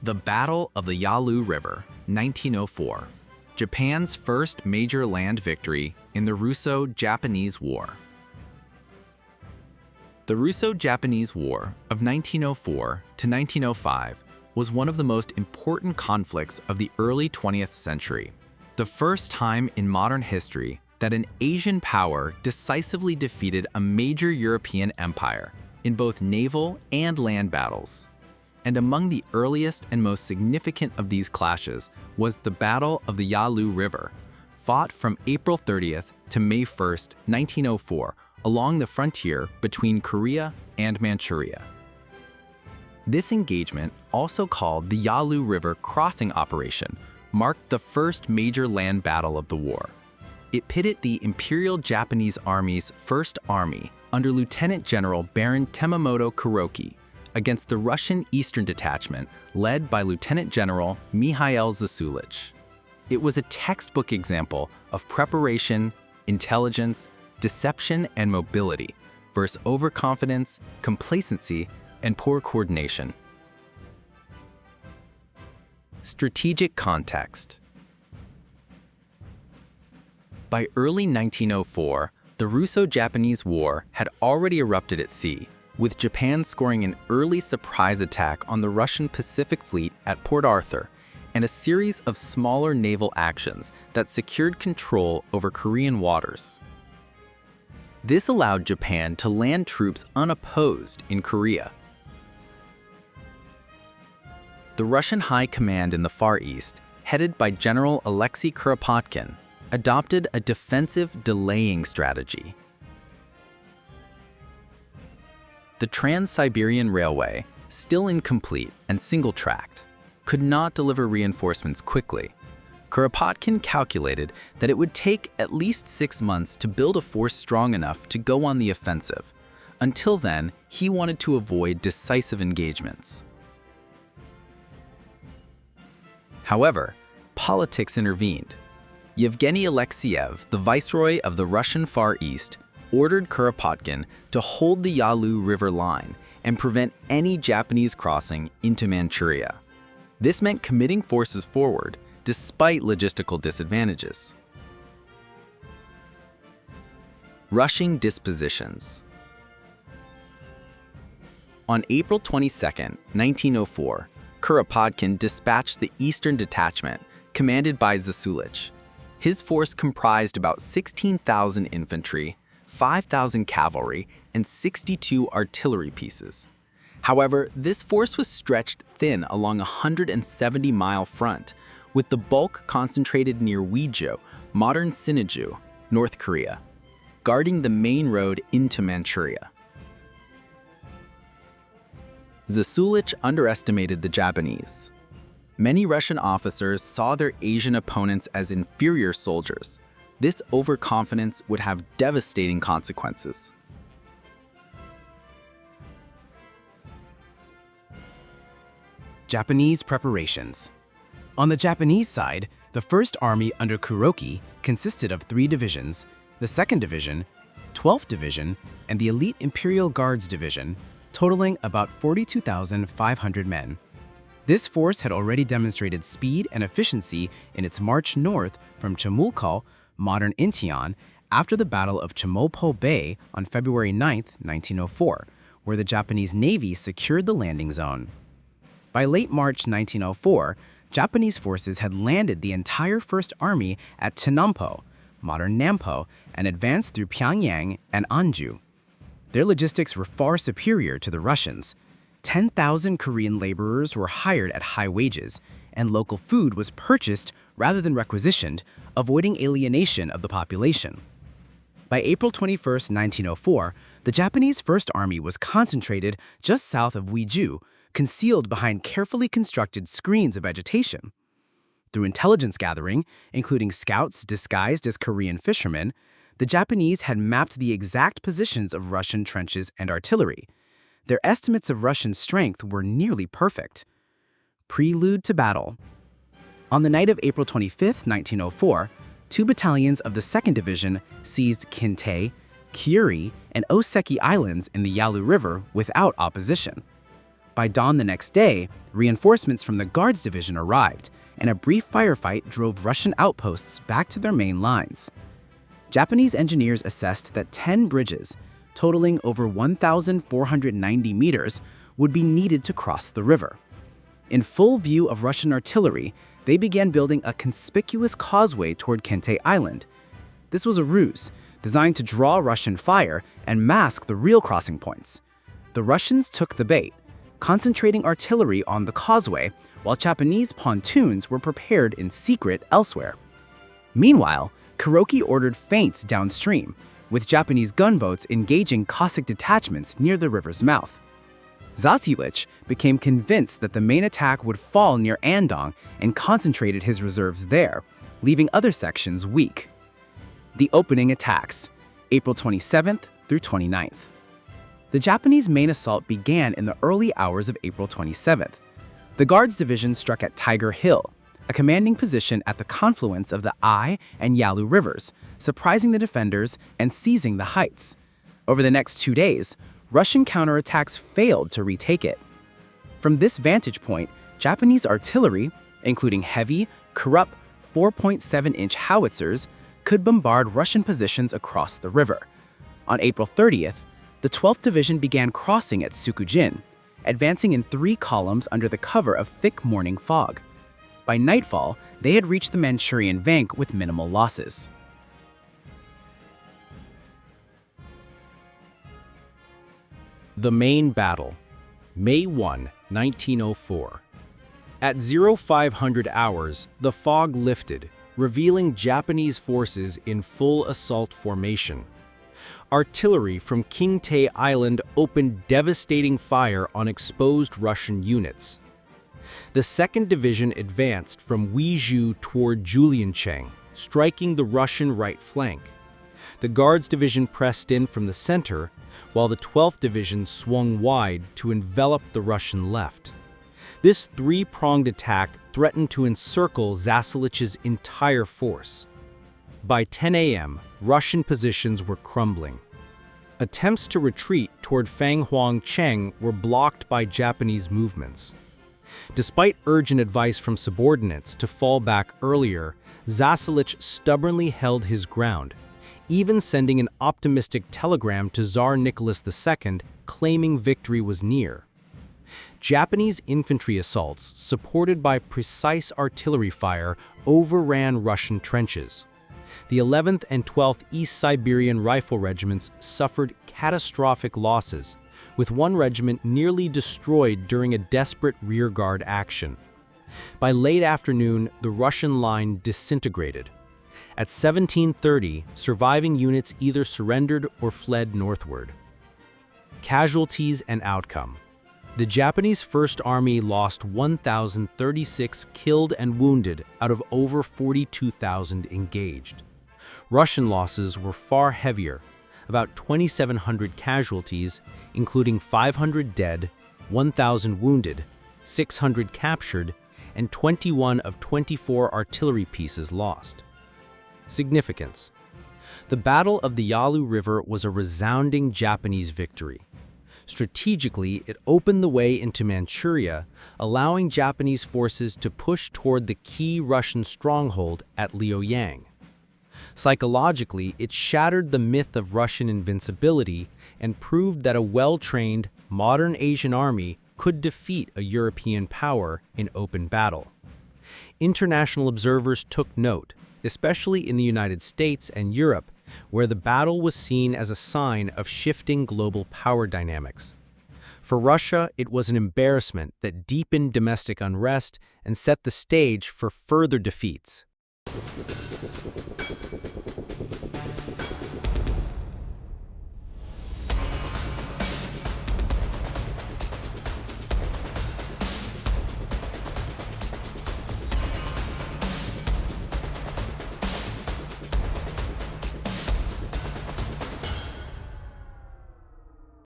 The Battle of the Yalu River, 1904, Japan's first major land victory in the Russo-Japanese War. The Russo-Japanese War of 1904 to 1905 was one of the most important conflicts of the early 20th century, the first time in modern history that an Asian power decisively defeated a major European empire in both naval and land battles. And among the earliest and most significant of these clashes was the Battle of the Yalu River, fought from April 30th to May 1st, 1904, along the frontier between Korea and Manchuria. This engagement, also called the Yalu River Crossing Operation, marked the first major land battle of the war. It pitted the Imperial Japanese Army's First Army under Lieutenant General Baron Tamemoto Kuroki against the Russian Eastern Detachment led by Lieutenant General Mikhail Zasulich. It was a textbook example of preparation, intelligence, deception, and mobility versus overconfidence, complacency, and poor coordination. Strategic context. By early 1904, the Russo-Japanese War had already erupted at sea, with Japan scoring an early surprise attack on the Russian Pacific Fleet at Port Arthur and a series of smaller naval actions that secured control over Korean waters. This allowed Japan to land troops unopposed in Korea. The Russian High Command in the Far East, headed by General Alexei Kuropatkin, adopted a defensive delaying strategy. The Trans-Siberian Railway, still incomplete and single-tracked, could not deliver reinforcements quickly. Kuropatkin calculated that it would take at least 6 months to build a force strong enough to go on the offensive. Until then, he wanted to avoid decisive engagements. However, politics intervened. Yevgeny Alexeyev, the viceroy of the Russian Far East, ordered Kuropatkin to hold the Yalu River line and prevent any Japanese crossing into Manchuria. This meant committing forces forward, despite logistical disadvantages. Rushing dispositions. On April 22, 1904, Kuropatkin dispatched the Eastern Detachment, commanded by Zasulich. His force comprised about 16,000 infantry, 5,000 cavalry, and 62 artillery pieces. However, this force was stretched thin along a 170-mile front, with the bulk concentrated near Uijo, modern Sinuiju, North Korea, guarding the main road into Manchuria. Zasulich underestimated the Japanese. Many Russian officers saw their Asian opponents as inferior soldiers. This overconfidence would have devastating consequences. Japanese preparations. On the Japanese side, the First Army under Kuroki consisted of 3 divisions, the 2nd Division, 12th Division, and the Elite Imperial Guards Division, totaling about 42,500 men. This force had already demonstrated speed and efficiency in its march north from Chemulko, modern Incheon, after the Battle of Tamemoto Bay on February 9, 1904, where the Japanese Navy secured the landing zone. By late March 1904, Japanese forces had landed the entire First Army at Chenampo, modern Nampo, and advanced through Pyongyang and Anju. Their logistics were far superior to the Russians. 10,000 Korean laborers were hired at high wages, and local food was purchased rather than requisitioned, avoiding alienation of the population. By April 21, 1904, the Japanese First Army was concentrated just south of Uijo, concealed behind carefully constructed screens of vegetation. Through intelligence gathering, including scouts disguised as Korean fishermen, the Japanese had mapped the exact positions of Russian trenches and artillery. Their estimates of Russian strength were nearly perfect. Prelude to battle. On the night of April 25, 1904, 2 battalions of the 2nd Division seized Kintei, Kyuri, and Oseki Islands in the Yalu River without opposition. By dawn the next day, reinforcements from the Guards Division arrived, and a brief firefight drove Russian outposts back to their main lines. Japanese engineers assessed that 10 bridges, totaling over 1,490 meters, would be needed to cross the river. In full view of Russian artillery, they began building a conspicuous causeway toward Kintei Island. This was a ruse, designed to draw Russian fire and mask the real crossing points. The Russians took the bait, concentrating artillery on the causeway, while Japanese pontoons were prepared in secret elsewhere. Meanwhile, Kuroki ordered feints downstream, with Japanese gunboats engaging Cossack detachments near the river's mouth. Zasulich became convinced that the main attack would fall near Andong and concentrated his reserves there, leaving other sections weak. The opening attacks, April 27th through 29th. The Japanese main assault began in the early hours of April 27th. The Guards Division struck at Tiger Hill, a commanding position at the confluence of the Ai and Yalu rivers, surprising the defenders and seizing the heights. Over the next 2 days, Russian counterattacks failed to retake it. From this vantage point, Japanese artillery, including heavy, Krupp 4.7-inch howitzers, could bombard Russian positions across the river. On April 30th, the 12th Division began crossing at Sukujin, advancing in 3 columns under the cover of thick morning fog. By nightfall, they had reached the Manchurian bank with minimal losses. The main battle, May 1, 1904. At 0500 hours, the fog lifted, revealing Japanese forces in full assault formation. Artillery from Kintei Island opened devastating fire on exposed Russian units. The 2nd Division advanced from Weizhou toward Juliancheng, striking the Russian right flank. The Guards Division pressed in from the center, while the 12th Division swung wide to envelop the Russian left. This 3-pronged attack threatened to encircle Zasulich's entire force. By 10 a.m., Russian positions were crumbling. Attempts to retreat toward Fanghuangcheng were blocked by Japanese movements. Despite urgent advice from subordinates to fall back earlier, Zasulich stubbornly held his ground, even sending an optimistic telegram to Tsar Nicholas II claiming victory was near. Japanese infantry assaults, supported by precise artillery fire, overran Russian trenches. The 11th and 12th East Siberian Rifle Regiments suffered catastrophic losses, with one regiment nearly destroyed during a desperate rearguard action. By late afternoon, the Russian line disintegrated. At 17:30, surviving units either surrendered or fled northward. Casualties and outcome. The Japanese First Army lost 1,036 killed and wounded out of over 42,000 engaged. Russian losses were far heavier, about 2,700 casualties, including 500 dead, 1,000 wounded, 600 captured, and 21 of 24 artillery pieces lost. Significance. The Battle of the Yalu River was a resounding Japanese victory. Strategically, it opened the way into Manchuria, allowing Japanese forces to push toward the key Russian stronghold at Liaoyang. Psychologically, it shattered the myth of Russian invincibility and proved that a well-trained, modern Asian army could defeat a European power in open battle. International observers took note, especially in the United States and Europe, where the battle was seen as a sign of shifting global power dynamics. For Russia, it was an embarrassment that deepened domestic unrest and set the stage for further defeats.